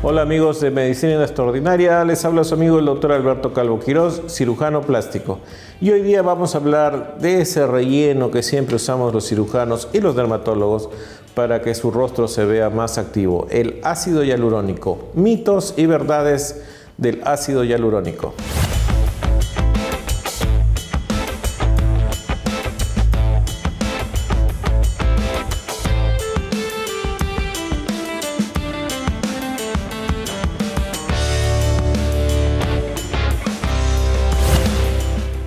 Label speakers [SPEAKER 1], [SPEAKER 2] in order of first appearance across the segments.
[SPEAKER 1] Hola amigos de Medicina Extraordinaria, les habla su amigo el doctor Alberto Calvo Quirós, cirujano plástico. Y hoy día vamos a hablar de ese relleno que siempre usamos los cirujanos y los dermatólogos para que su rostro se vea más activo, el ácido hialurónico. Mitos y verdades del ácido hialurónico.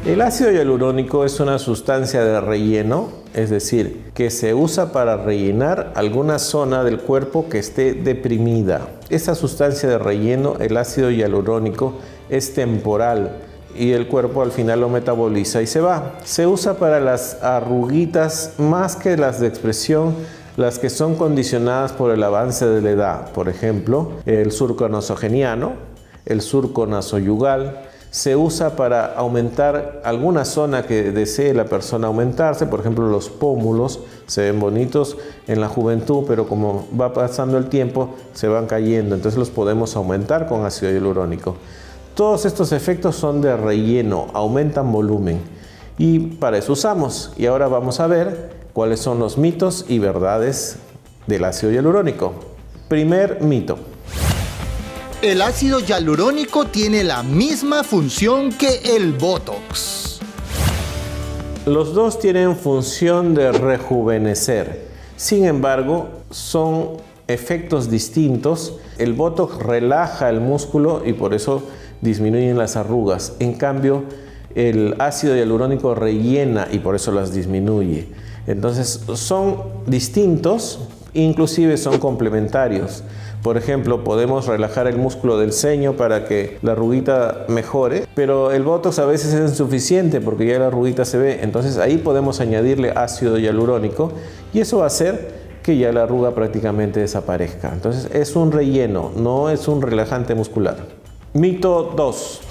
[SPEAKER 1] El ácido hialurónico es una sustancia de relleno, es decir, que se usa para rellenar alguna zona del cuerpo que esté deprimida. Esa sustancia de relleno, el ácido hialurónico, es temporal y el cuerpo al final lo metaboliza y se va. Se usa para las arruguitas más que las de expresión, las que son condicionadas por el avance de la edad. Por ejemplo, el surco nasogeniano, el surco nasoyugal. Se usa para aumentar alguna zona que desee la persona aumentarse, por ejemplo los pómulos se ven bonitos en la juventud, pero como va pasando el tiempo se van cayendo, entonces los podemos aumentar con ácido hialurónico. Todos estos efectos son de relleno, aumentan volumen y para eso usamos. Y ahora vamos a ver cuáles son los mitos y verdades del ácido hialurónico. Primer mito.
[SPEAKER 2] El ácido hialurónico tiene la misma función que el Botox.
[SPEAKER 1] Los dos tienen función de rejuvenecer. Sin embargo, son efectos distintos. El Botox relaja el músculo y por eso disminuyen las arrugas. En cambio, el ácido hialurónico rellena y por eso las disminuye. Entonces, son distintos, inclusive son complementarios. Por ejemplo, podemos relajar el músculo del ceño para que la arruguita mejore, pero el Botox a veces es insuficiente porque ya la arruguita se ve. Entonces ahí podemos añadirle ácido hialurónico y eso va a hacer que ya la arruga prácticamente desaparezca. Entonces es un relleno, no es un relajante muscular. Mito 2.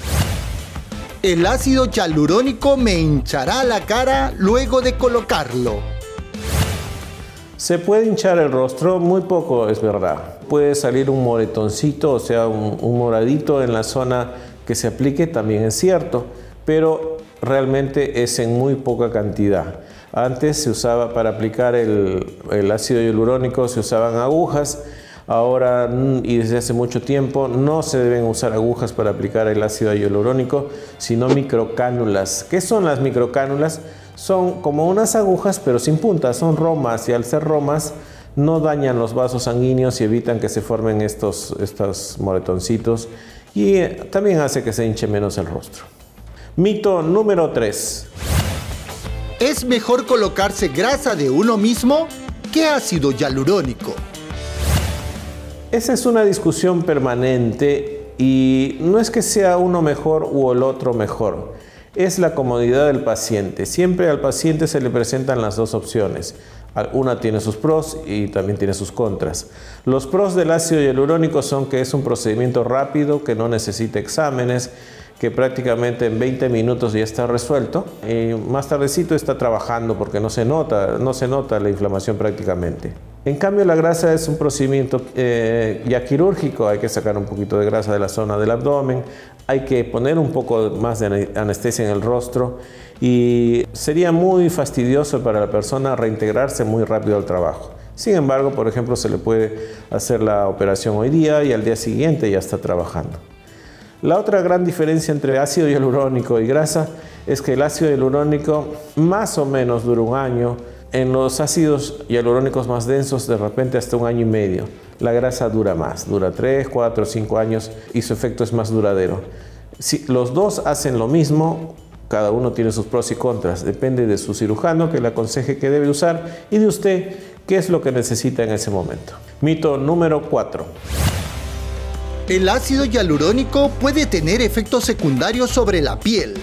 [SPEAKER 2] El ácido hialurónico me hinchará la cara luego de colocarlo.
[SPEAKER 1] Se puede hinchar el rostro, muy poco es verdad. Puede salir un moretoncito, o sea, un moradito en la zona que se aplique, también es cierto, pero realmente es en muy poca cantidad. Antes se usaba para aplicar el ácido hialurónico, se usaban agujas. Ahora y desde hace mucho tiempo no se deben usar agujas para aplicar el ácido hialurónico, sino microcánulas. ¿Qué son las microcánulas? Son como unas agujas pero sin puntas, son romas y al ser romas no dañan los vasos sanguíneos y evitan que se formen estos moretoncitos y también hace que se hinche menos el rostro. Mito número 3.
[SPEAKER 2] ¿Es mejor colocarse grasa de uno mismo que ácido hialurónico?
[SPEAKER 1] Esa es una discusión permanente y no es que sea uno mejor u el otro mejor. Es la comodidad del paciente. Siempre al paciente se le presentan las dos opciones. Una tiene sus pros y también tiene sus contras. Los pros del ácido hialurónico son que es un procedimiento rápido, que no necesita exámenes, que prácticamente en 20 minutos ya está resuelto y más tardecito está trabajando porque no se nota la inflamación prácticamente. En cambio la grasa es un procedimiento ya quirúrgico, hay que sacar un poquito de grasa de la zona del abdomen, hay que poner un poco más de anestesia en el rostro y sería muy fastidioso para la persona reintegrarse muy rápido al trabajo. Sin embargo, por ejemplo, se le puede hacer la operación hoy día y al día siguiente ya está trabajando. La otra gran diferencia entre ácido hialurónico y grasa es que el ácido hialurónico más o menos dura un año. En los ácidos hialurónicos más densos de repente hasta un año y medio. La grasa dura más, dura 3, 4, 5 años y su efecto es más duradero. Si los dos hacen lo mismo, cada uno tiene sus pros y contras. Depende de su cirujano que le aconseje qué debe usar y de usted qué es lo que necesita en ese momento. Mito número 4.
[SPEAKER 2] El ácido hialurónico puede tener efectos secundarios sobre la piel.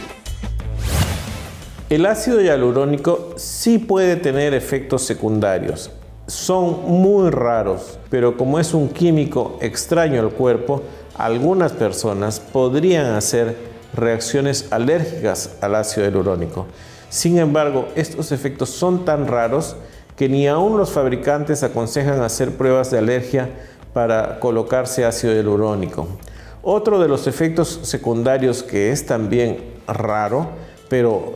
[SPEAKER 1] El ácido hialurónico sí puede tener efectos secundarios. Son muy raros, pero como es un químico extraño al cuerpo, algunas personas podrían hacer reacciones alérgicas al ácido hialurónico. Sin embargo, estos efectos son tan raros que ni aún los fabricantes aconsejan hacer pruebas de alergia para colocarse ácido hialurónico. Otro de los efectos secundarios que es también raro, pero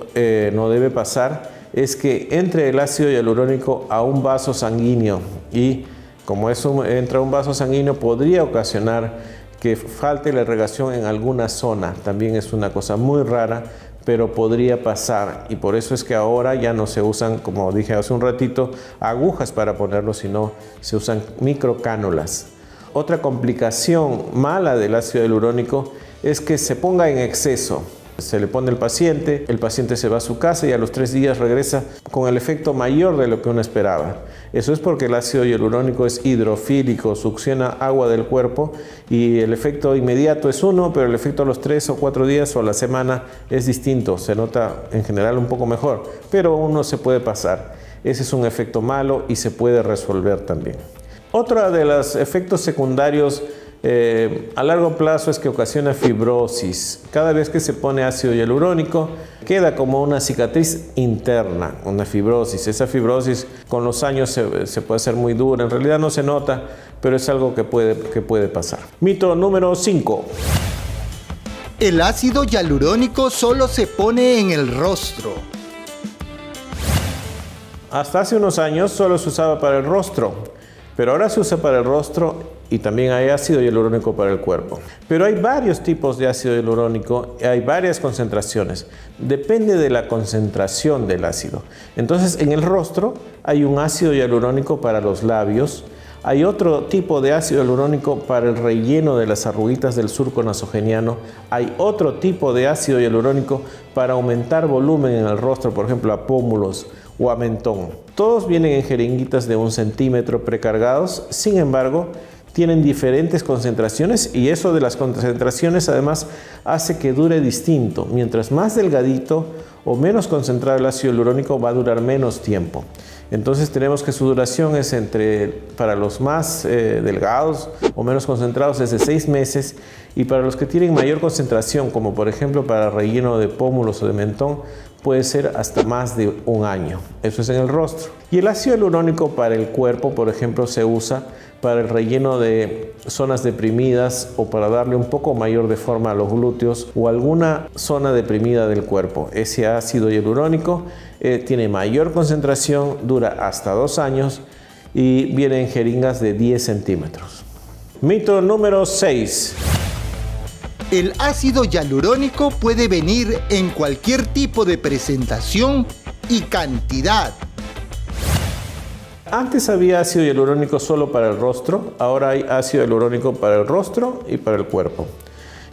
[SPEAKER 1] no debe pasar, es que entre el ácido hialurónico a un vaso sanguíneo, y como eso entra a un vaso sanguíneo podría ocasionar que falte la irrigación en alguna zona. También es una cosa muy rara, pero podría pasar, y por eso es que ahora ya no se usan, como dije hace un ratito, agujas para ponerlo, sino se usan microcánulas. Otra complicación mala del ácido hialurónico es que se ponga en exceso. Se le pone al paciente, el paciente se va a su casa y a los 3 días regresa con el efecto mayor de lo que uno esperaba. Eso es porque el ácido hialurónico es hidrofílico, succiona agua del cuerpo y el efecto inmediato es uno, pero el efecto a los 3 o 4 días o a la semana es distinto. Se nota en general un poco mejor, pero uno se puede pasar. Ese es un efecto malo y se puede resolver también. Otro de los efectos secundarios a largo plazo es que ocasiona fibrosis. Cada vez que se pone ácido hialurónico queda como una cicatriz interna, una fibrosis. Esa fibrosis con los años se puede hacer muy dura. En realidad no se nota, pero es algo que puede pasar. Mito número 5.
[SPEAKER 2] El ácido hialurónico solo se pone en el rostro.
[SPEAKER 1] Hasta hace unos años solo se usaba para el rostro, pero ahora se usa para el rostro y también hay ácido hialurónico para el cuerpo. Pero hay varios tipos de ácido hialurónico, hay varias concentraciones. Depende de la concentración del ácido. Entonces, en el rostro hay un ácido hialurónico para los labios, hay otro tipo de ácido hialurónico para el relleno de las arruguitas del surco nasogeniano, hay otro tipo de ácido hialurónico para aumentar volumen en el rostro, por ejemplo, a pómulos o a mentón. Todos vienen en jeringuitas de 1 centímetro precargados, sin embargo, tienen diferentes concentraciones y eso de las concentraciones además hace que dure distinto. Mientras más delgadito o menos concentrado el ácido hialurónico va a durar menos tiempo. Entonces tenemos que su duración es para los más delgados o menos concentrados es de 6 meses y para los que tienen mayor concentración, como por ejemplo para relleno de pómulos o de mentón, puede ser hasta más de 1 año. Eso es en el rostro. Y el ácido hialurónico para el cuerpo, por ejemplo, se usa para el relleno de zonas deprimidas o para darle un poco mayor de forma a los glúteos o alguna zona deprimida del cuerpo. Ese ácido hialurónico tiene mayor concentración, dura hasta 2 años y viene en jeringas de 10 centímetros. Mito número 6.
[SPEAKER 2] El ácido hialurónico puede venir en cualquier tipo de presentación y cantidad.
[SPEAKER 1] Antes había ácido hialurónico solo para el rostro, ahora hay ácido hialurónico para el rostro y para el cuerpo.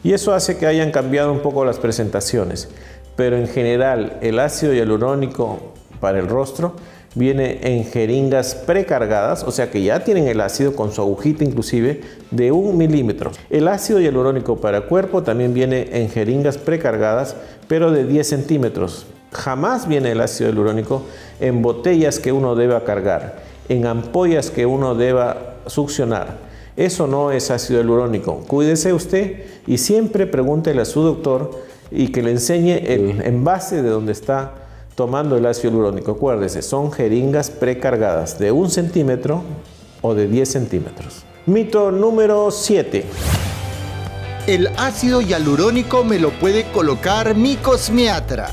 [SPEAKER 1] Y eso hace que hayan cambiado un poco las presentaciones, pero en general el ácido hialurónico para el rostro viene en jeringas precargadas, o sea que ya tienen el ácido con su agujita inclusive de 1 milímetro. El ácido hialurónico para el cuerpo también viene en jeringas precargadas, pero de 10 centímetros. Jamás viene el ácido hialurónico en botellas que uno deba cargar, en ampollas que uno deba succionar. Eso no es ácido hialurónico. Cuídese usted y siempre pregúntele a su doctor y que le enseñe el envase de donde está tomando el ácido hialurónico. Acuérdese, son jeringas precargadas de 1 centímetro o de 10 centímetros. Mito número 7.
[SPEAKER 2] El ácido hialurónico me lo puede colocar mi cosmiatra.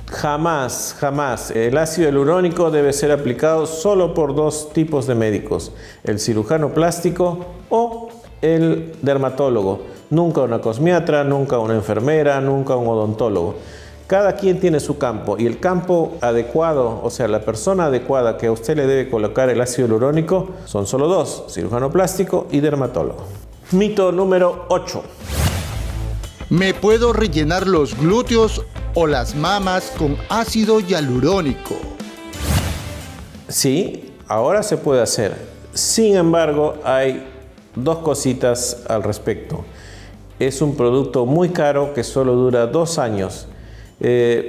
[SPEAKER 1] Jamás, jamás. El ácido hialurónico debe ser aplicado solo por 2 tipos de médicos, el cirujano plástico o el dermatólogo. Nunca una cosmiatra, nunca una enfermera, nunca un odontólogo. Cada quien tiene su campo y el campo adecuado, o sea, la persona adecuada que a usted le debe colocar el ácido hialurónico son solo 2, cirujano plástico y dermatólogo. Mito número 8.
[SPEAKER 2] ¿Me puedo rellenar los glúteos o las mamas con ácido hialurónico?
[SPEAKER 1] Sí, ahora se puede hacer. Sin embargo, hay 2 cositas al respecto. Es un producto muy caro que solo dura 2 años.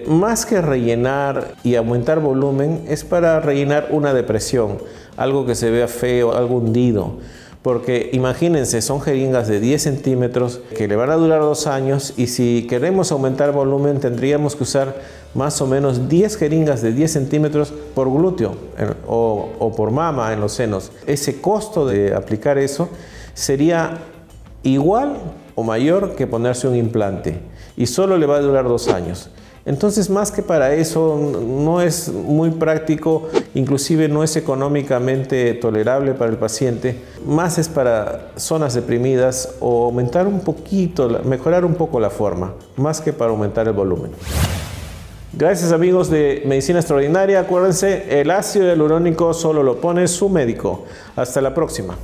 [SPEAKER 1] Más que rellenar y aumentar volumen, es para rellenar una depresión, algo que se vea feo, algo hundido. Porque imagínense, son jeringas de 10 centímetros que le van a durar 2 años y si queremos aumentar volumen tendríamos que usar más o menos 10 jeringas de 10 centímetros por glúteo o por mama en los senos. Ese costo de aplicar eso sería igual o mayor que ponerse un implante y solo le va a durar 2 años. Entonces, más que para eso, no es muy práctico, inclusive no es económicamente tolerable para el paciente. Más es para zonas deprimidas o aumentar un poquito, mejorar un poco la forma, más que para aumentar el volumen. Gracias amigos de Medicina Extraordinaria. Acuérdense, el ácido hialurónico solo lo pone su médico. Hasta la próxima.